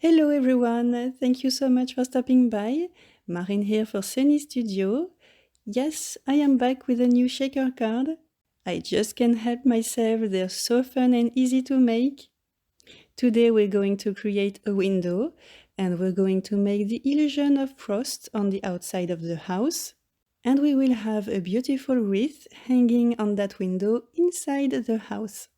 Hello everyone, thank you so much for stopping by. Marin here for Sunny Studio. Yes, I am back with a new shaker card. I just can't help myself, they're so fun and easy to make. Today we're going to create a window and we're going to make the illusion of frost on the outside of the house. And we will have a beautiful wreath hanging on that window inside the house.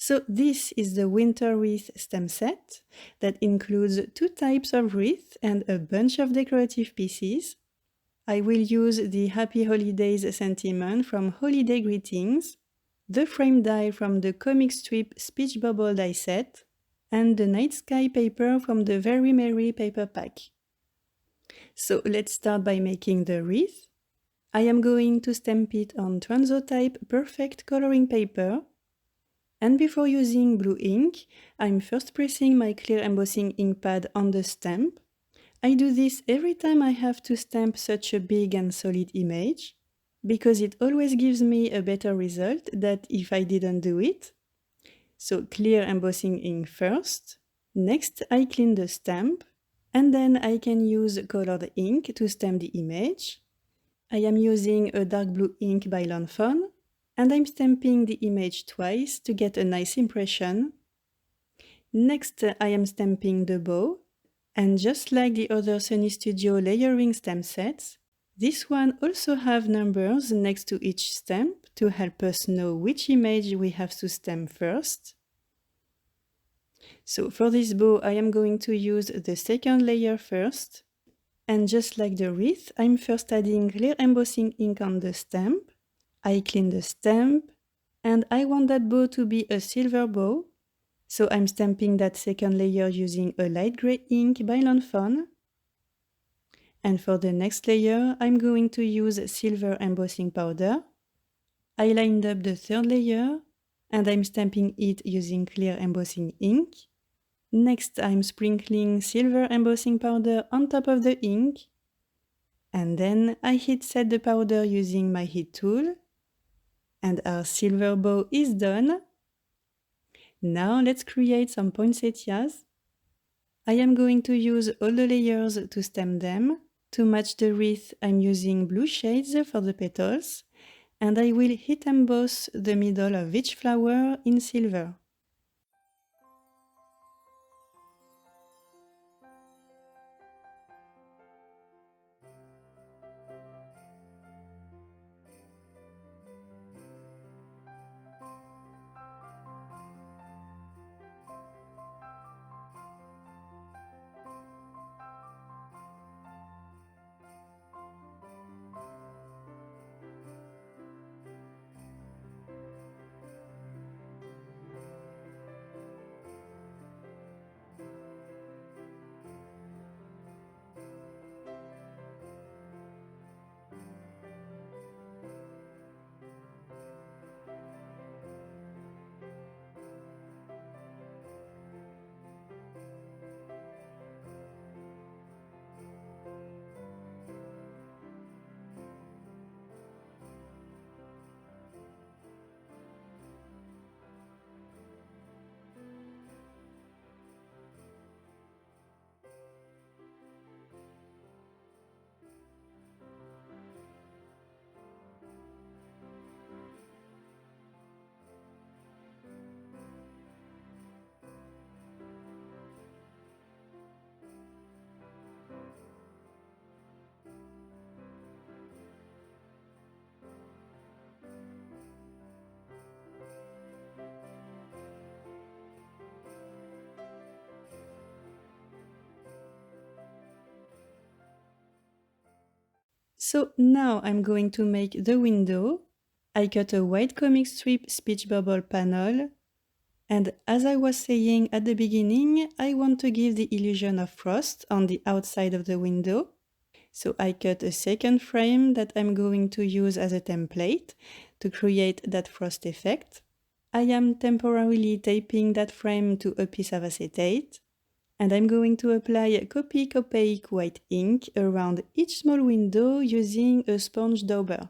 So this is the Winter Wreath stem set that includes 2 types of wreath and a bunch of decorative pieces. I will use the Happy Holidays sentiment from Holiday Greetings, the frame die from the comic strip Speech Bubble die set, and the Night Sky paper from the Very Merry paper pack. So let's start by making the wreath. I am going to stamp it on Transotype Perfect Coloring Paper. And before using blue ink, I'm first pressing my clear embossing ink pad on the stamp. I do this every time I have to stamp such a big and solid image, because it always gives me a better result than if I didn't do it. So clear embossing ink first. Next, I clean the stamp, and then I can use colored ink to stamp the image. I am using a dark blue ink by Lawn Fawn, and I'm stamping the image twice to get a nice impression. Next, I am stamping the bow, and just like the other Sunny Studio layering stamp sets, this one also have numbers next to each stamp to help us know which image we have to stamp first. So for this bow, I am going to use the second layer first, and just like the wreath, I'm first adding clear embossing ink on the stamp. I clean the stamp, and I want that bow to be a silver bow, so I'm stamping that second layer using a light gray ink by Lawn Fawn. And for the next layer, I'm going to use silver embossing powder. I lined up the third layer, and I'm stamping it using clear embossing ink. Next, I'm sprinkling silver embossing powder on top of the ink, and then I heat set the powder using my heat tool. And our silver bow is done. Now let's create some poinsettias. I am going to use all the layers to stamp them. To match the wreath, I'm using blue shades for the petals, and I will heat emboss the middle of each flower in silver. So now I'm going to make the window. I cut a white comic strip speech bubble panel. And as I was saying at the beginning, I want to give the illusion of frost on the outside of the window. So I cut a second frame that I'm going to use as a template to create that frost effect. I am temporarily taping that frame to a piece of acetate. And I'm going to apply a Copic opaque white ink around each small window using a sponge dauber.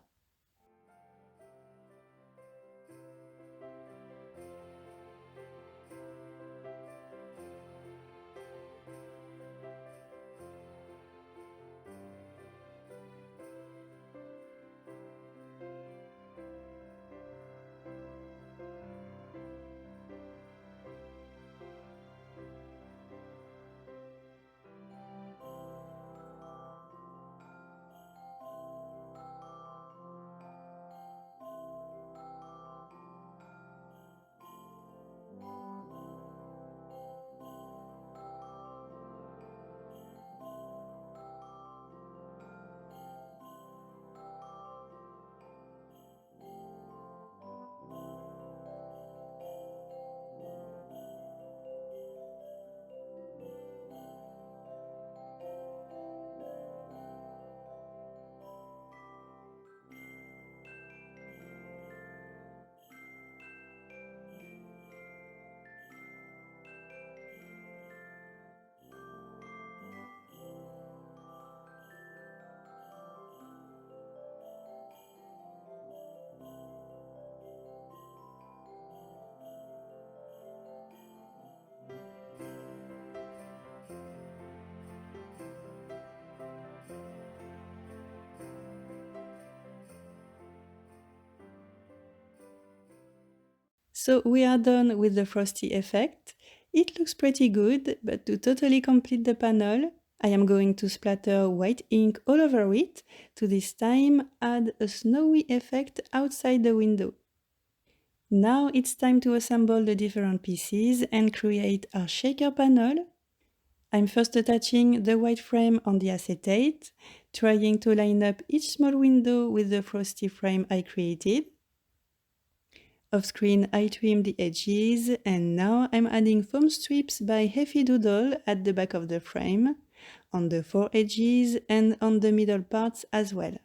So we are done with the frosty effect. It looks pretty good, but to totally complete the panel, I am going to splatter white ink all over it, to this time add a snowy effect outside the window. Now it's time to assemble the different pieces and create our shaker panel. I'm first attaching the white frame on the acetate, trying to line up each small window with the frosty frame I created. Off screen I trim the edges, and now I'm adding foam strips by Heavy Doodle at the back of the frame, on the four edges and on the middle parts as well.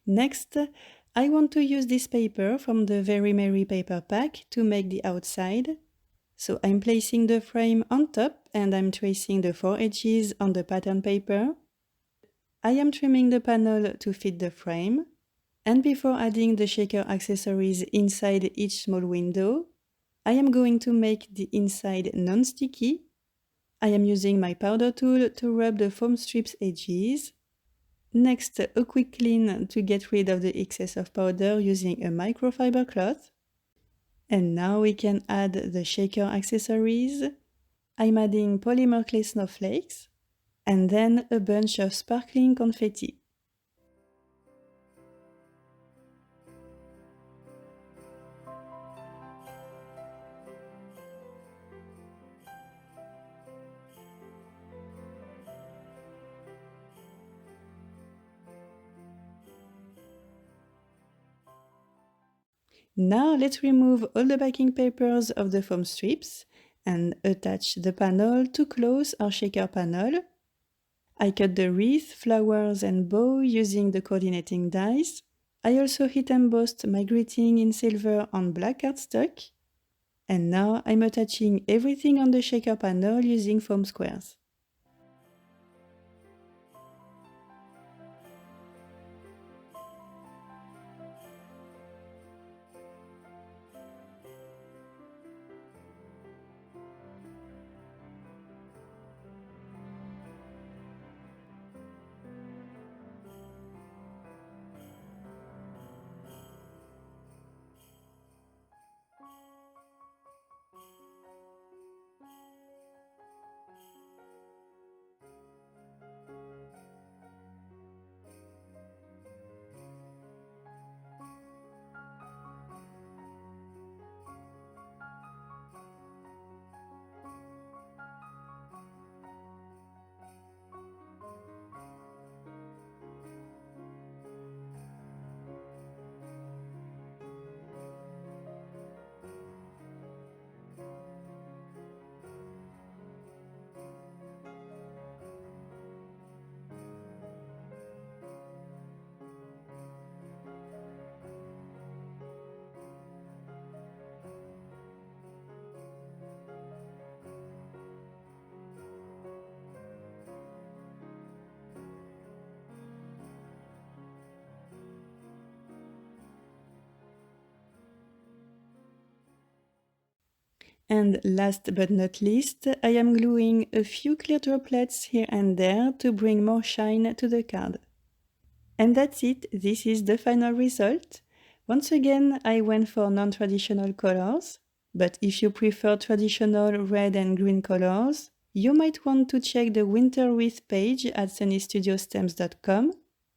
Next, I want to use this paper from the Very Merry paper pack to make the outside. So I'm placing the frame on top and I'm tracing the four edges on the pattern paper. I am trimming the panel to fit the frame. And before adding the shaker accessories inside each small window, I am going to make the inside non-sticky. I am using my powder tool to rub the foam strips edges. Next, a quick clean to get rid of the excess of powder using a microfiber cloth. And now we can add the shaker accessories. I'm adding polymer clay snowflakes and then a bunch of sparkling confetti. Now let's remove all the backing papers of the foam strips and attach the panel to close our shaker panel. I cut the wreath, flowers and bow using the coordinating dies. I also heat embossed my greeting in silver on black cardstock. And now I'm attaching everything on the shaker panel using foam squares. And last but not least, I am gluing a few clear droplets here and there to bring more shine to the card. And that's it, this is the final result. Once again, I went for non-traditional colors, but if you prefer traditional red and green colors, you might want to check the Winter Wreath page at sunnystudiosstems.com,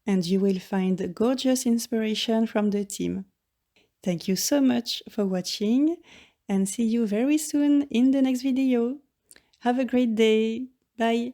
and you will find gorgeous inspiration from the team. Thank you so much for watching, and see you very soon in the next video. Have a great day. Bye.